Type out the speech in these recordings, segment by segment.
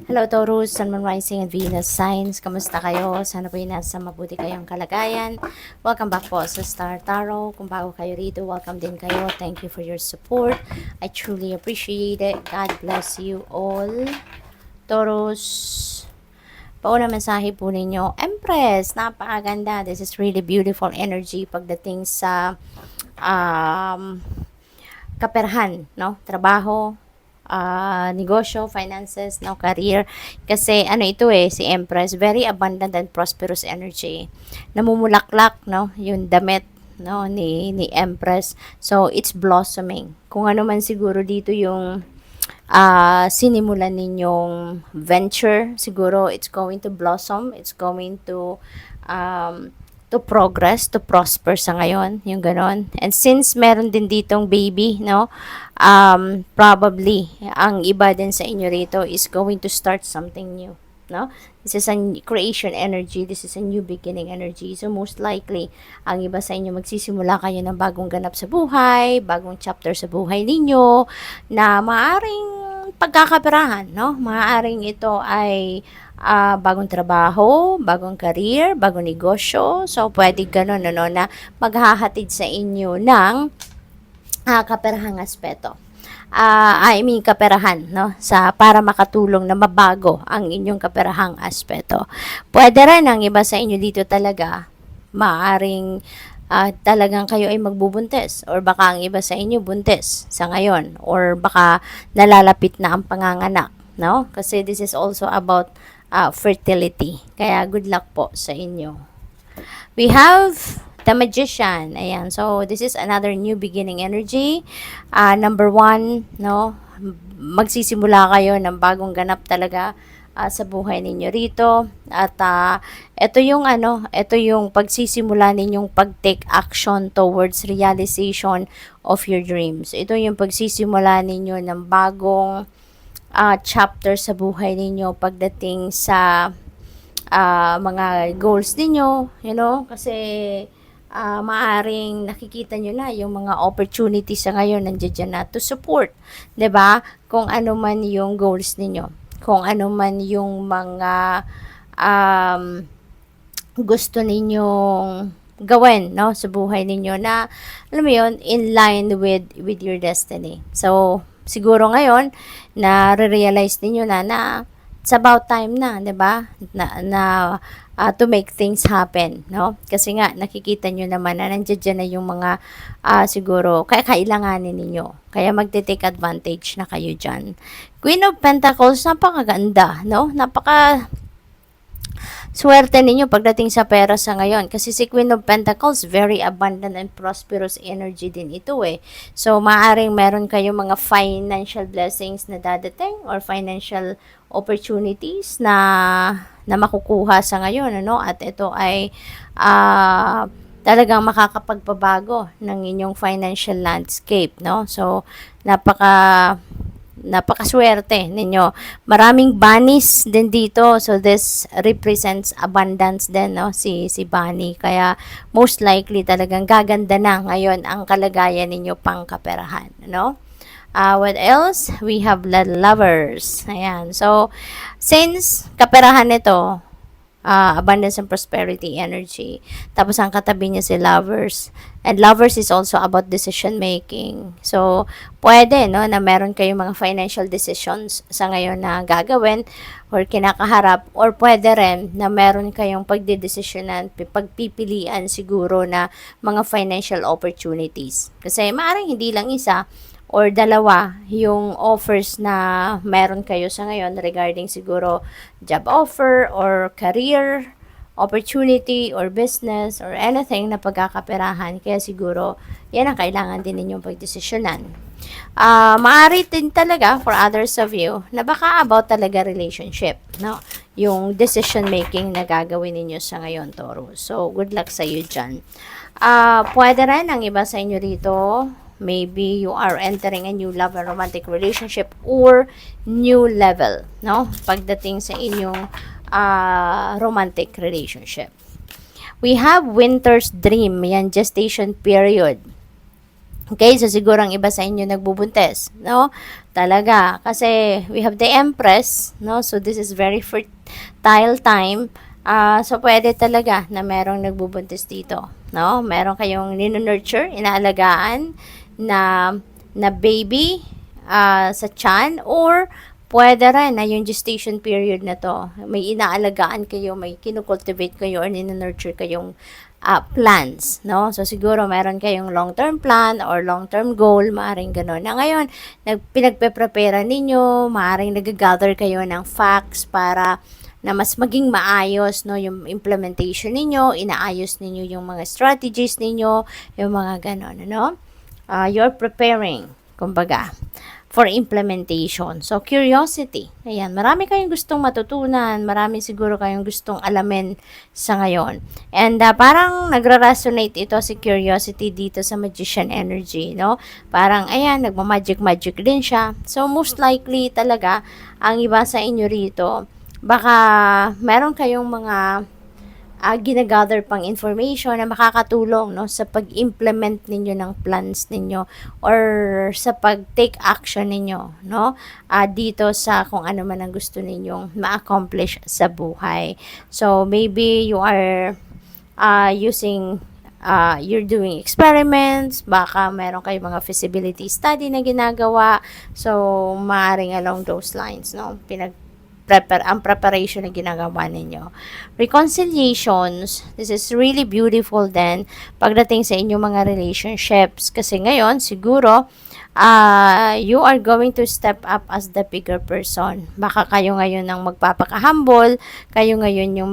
Hello Taurus, Sun, Moon, Rising, and Venus signs. Kamusta kayo? Sana po yung nasa mabuti kayong kalagayan. Welcome back po sa Star Tarot. Kung bago kayo rito, welcome din kayo. Thank you for your support. I truly appreciate it. God bless you all. Taurus, pauna mensahe po ninyo. Empress, napakaganda. This is really beautiful energy pagdating sa kaperahan, no? Trabaho, negosyo, finances, no, career. Kasi ano ito si Empress, very abundant and prosperous energy. Namumulaklak, no, yung damit, no, ni Empress. So, it's blossoming. Kung ano man siguro dito yung sinimulan ninyong venture, siguro it's going to blossom, it's going to progress, to prosper sa ngayon, yung ganon. And since meron din ditong baby, no, probably, ang iba din sa inyo rito is going to start something new, no? This is a creation energy, this is a new beginning energy. So, most likely, ang iba sa inyo magsisimula kayo ng bagong ganap sa buhay, bagong chapter sa buhay ninyo, na maaring pagkakaperahan, no? Maaring ito ay bagong trabaho, bagong career, bagong negosyo. So, pwede ganun, ano, na maghahatid sa inyo ng kaperahang aspeto. Kaperahan, no? Para makatulong na mabago ang inyong kaperahang aspeto. Pwede rin ang iba sa inyo dito talaga, maaring talagang kayo ay magbubuntis, or baka ang iba sa inyo buntis sa ngayon, or baka nalalapit na ang panganganak, no? Kasi this is also about fertility. Kaya good luck po sa inyo. We have the Magician. Ayan. So, this is another new beginning energy. Number 1, no? Magsisimula kayo ng bagong ganap talaga sa buhay ninyo rito. At ito yung pagsisimula ninyong pag-take action towards realization of your dreams. Ito yung pagsisimula ninyo ng bagong chapter sa buhay ninyo pagdating sa mga goals ninyo, you know, kasi maaring nakikita nyo na yung mga opportunities sa ngayon nandiyan na to support, 'di ba? Kung ano man yung goals ninyo, kung ano man yung mga gusto ninyong gawin, no, sa buhay ninyo na alam mo yon, in line with your destiny. So siguro ngayon na realize niyo na it's about time na, 'di ba? To make things happen, no? Kasi nga nakikita niyo naman na nandiyan na yung mga siguro kailanganin ninyo. Kaya magte-take advantage na kayo diyan. Queen of Pentacles, napakaganda, no? Napaka swerte ninyo pagdating sa pera sa ngayon. Kasi si Queen of Pentacles, very abundant and prosperous energy din ito So, maaring meron kayong mga financial blessings na dadating or financial opportunities na makukuha sa ngayon, ano? At ito ay talagang makakapagpabago ng inyong financial landscape, no? So, napakaswerte ninyo. Maraming bunnies din dito. So, this represents abundance din, no? Si bunny. Kaya, most likely talagang gaganda na ngayon ang kalagayan ninyo pang kaperahan, no? What else? We have lovers. Ayan. So, since kaperahan nito, abundance and prosperity energy. Tapos ang katabi niya si lovers. And lovers is also about decision making. So, pwede, no, na meron kayong mga financial decisions sa ngayon na gagawin or kinakaharap, or pwede rin na meron kayong pagdedesisyonan, pagpipilian siguro na mga financial opportunities. Kasi maaaring hindi lang isa or dalawa yung offers na meron kayo sa ngayon regarding siguro job offer or career opportunity or business or anything na pagkakaperahan. Kaya siguro yan ang kailangan din ninyong pagdesisyonan. Maaari din talaga for others of you na baka about talaga relationship, no? Yung decision making na gagawin ninyo sa ngayon, Taurus. So, good luck sa iyo dyan. Pwede rin ang iba sa inyo rito, maybe you are entering a new love and romantic relationship or new level, no? Pagdating sa inyong romantic relationship. We have winter's dream, yan, gestation period. Okay, so siguro ang iba sa inyo nagbubuntis, no? Talaga, kasi we have the Empress, no? So this is very fertile time. So pwede talaga na merong nagbubuntis dito, no? Meron kayong nurture, inaalagaan na baby sa tiyan, or pwede rin na yung gestation period na to, may inaalagaan kayo, may kinukultivate kayo or nurture kayong plans, no? So, siguro meron kayong long-term plan or long-term goal, maaaring gano'n. Na ngayon, pinagpe-prepare ninyo, maaaring nag-gather kayo ng facts para na mas maging maayos, no, yung implementation ninyo, inaayos ninyo yung mga strategies ninyo, yung mga gano'n, no? You're preparing, kumbaga, for implementation. So, curiosity. Ayan, marami kayong gustong matutunan, marami siguro kayong gustong alamin sa ngayon. And parang nagre-resonate ito si curiosity dito sa magician energy, no? Parang, ayan, nagmamagic-magic din siya. So, most likely talaga, ang iba sa inyo rito, baka meron kayong mga ginagather pang information na makakatulong, no, sa pag-implement ninyo ng plans ninyo or sa pag-take action ninyo, no, dito sa kung ano man ang gusto ninyong ma-accomplish sa buhay. So maybe you are you're doing experiments, baka meron kayong mga feasibility study na ginagawa, so maaaring along those lines, no, ang preparation na ginagawa ninyo. Reconciliations, this is really beautiful din pagdating sa inyong mga relationships. Kasi ngayon, siguro, you are going to step up as the bigger person. Baka kayo ngayon ang magpapaka-humble, kayo ngayon yung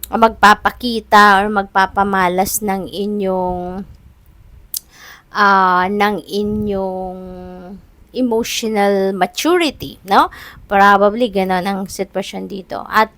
magpapakita or magpapamalas ng inyong emotional maturity, no? Probably ganon ang sitwasyon dito. At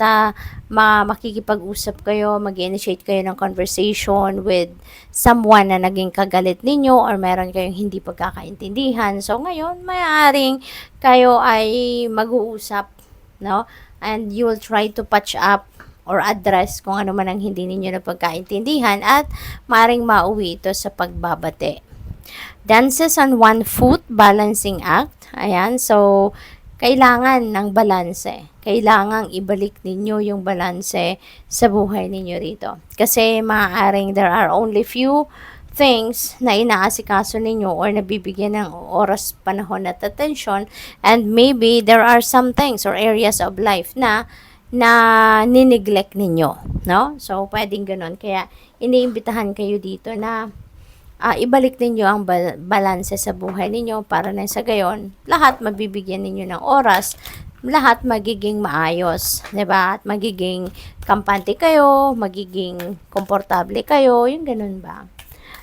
makikipag-usap kayo, mag-initiate kayo ng conversation with someone na naging kagalit ninyo or meron kayong hindi pagkakaintindihan. So ngayon, maaaring kayo ay mag-uusap, no? And you will try to patch up or address kung ano man ang hindi ninyo na pagkaintindihan at maaaring mauwi ito sa pagbabate. Dances on one foot, balancing act. Ayan, so kailangan ng balanse. Kailangan ibalik ninyo yung balanse sa buhay ninyo rito. Kasi maaaring there are only few things na inaasikaso ninyo or nabibigyan ng oras, panahon at attention, and maybe there are some things or areas of life na nineglect ninyo, no? So pwedeng ganun. Kaya iniimbitahan kayo dito na ibalik ninyo ang balanse sa buhay ninyo para na sa gayon, lahat mabibigyan ninyo ng oras, lahat magiging maayos, 'di ba? At magiging kampante kayo, magiging komportable kayo, yung ganun ba?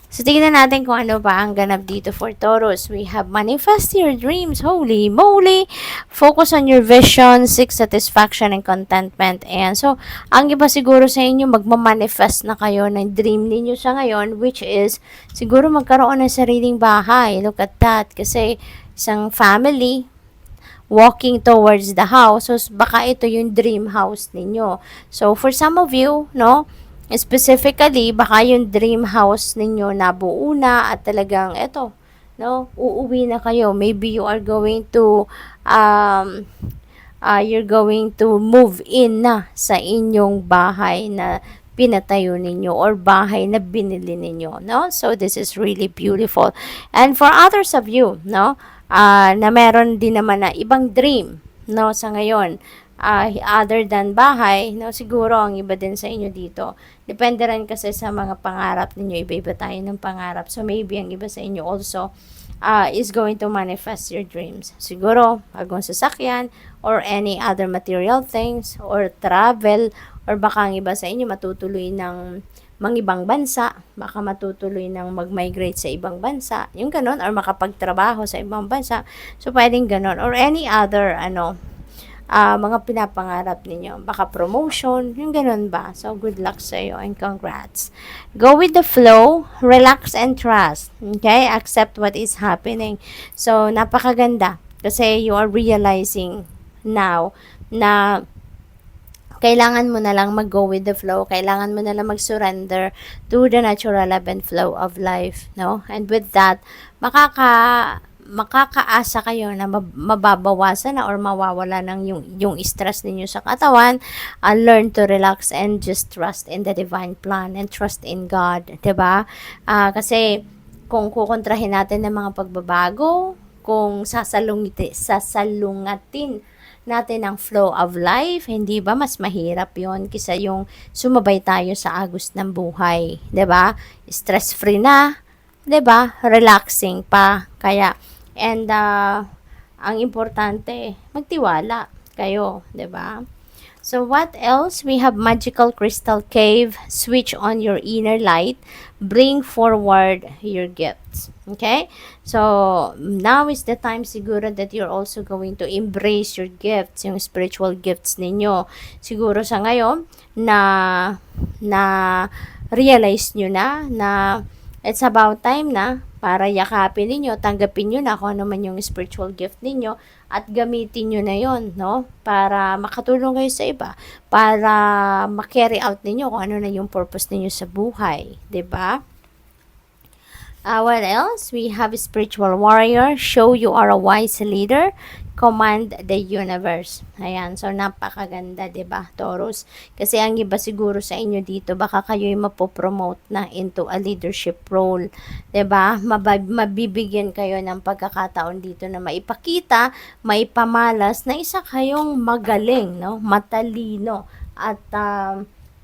So, tingnan natin kung ano pa ang ganap dito for Taurus. We have manifest your dreams. Holy moly! Focus on your vision, seek satisfaction and contentment. And so, ang iba siguro sa inyo, magmamanifest na kayo ng dream ninyo sa ngayon, which is, siguro magkaroon ng sariling bahay. Look at that. Kasi, isang family, walking towards the house. So, baka ito yung dream house ninyo. So, for some of you, no, specifically, baka yung dream house ninyo nabuo na at talagang eto, no, uuwi na kayo. Maybe you are going to you're going to move in na sa inyong bahay na pinatayo ninyo or bahay na binili ninyo, no? So this is really beautiful. And for others of you, no, na meron din naman na ibang dream, no, sa ngayon, other than bahay, no, siguro ang iba din sa inyo dito. Depende rin kasi sa mga pangarap ninyo, iba-iba tayo ng pangarap. So maybe ang iba sa inyo also is going to manifest your dreams. Siguro, bagong sasakyan or any other material things or travel, or baka ang iba sa inyo matutuloy ng ibang bansa, baka matutuloy ng mag-migrate sa ibang bansa, yung ganon, or makapagtrabaho sa ibang bansa. So pwedeng ganon, or any other mga pinapangarap ninyo. Baka promotion, yung ganun ba? So, good luck sa iyo and congrats. Go with the flow, relax and trust. Okay? Accept what is happening. So, napakaganda. Kasi you are realizing now na kailangan mo na lang mag-go with the flow. Kailangan mo na lang mag-surrender to the natural ebb and flow of life, no? And with that, makakaasa kayo na mababawasan na or mawawala ng yung stress ninyo sa katawan. Learn to relax and just trust in the divine plan and trust in God, 'di ba? Kasi kung kukontrahin natin ng mga pagbabago, kung sasalungatin natin ang flow of life, hindi ba mas mahirap yon kisa yung sumabay tayo sa agos ng buhay, 'di ba? Stress-free na, 'di ba? Relaxing pa. Kaya ang importante, magtiwala kayo, 'di ba? So what else? We have magical crystal cave. Switch on your inner light. Bring forward your gifts. Okay? So now is the time siguro that you're also going to embrace your gifts, yung spiritual gifts ninyo. Siguro sa ngayon na na realize nyo na it's about time na para yakapin ninyo, tanggapin nyo na kung ano man yung spiritual gift ninyo at gamitin nyo na yon, no? Para makatulong kayo sa iba, para ma-carry out ninyo kung ano na yung purpose ninyo sa buhay, 'di ba? What else? We have a spiritual warrior. Show you are a wise leader. Command the universe. Ayan. So, napakaganda, 'di ba, Taurus? Kasi ang iba siguro sa inyo dito, baka kayo'y mapopromote na into a leadership role. 'Di ba? Mabibigyan kayo ng pagkakataon dito na maipakita, maipamalas na isa kayong magaling, no? Matalino at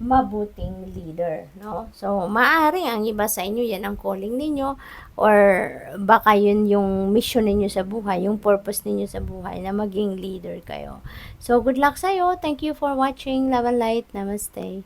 mabuting leader, no? So, maaari ang iba sa inyo, yan ang calling ninyo, or baka yun yung mission ninyo sa buhay, yung purpose ninyo sa buhay, na maging leader kayo. So, good luck sa'yo. Thank you for watching. Love and light. Namaste.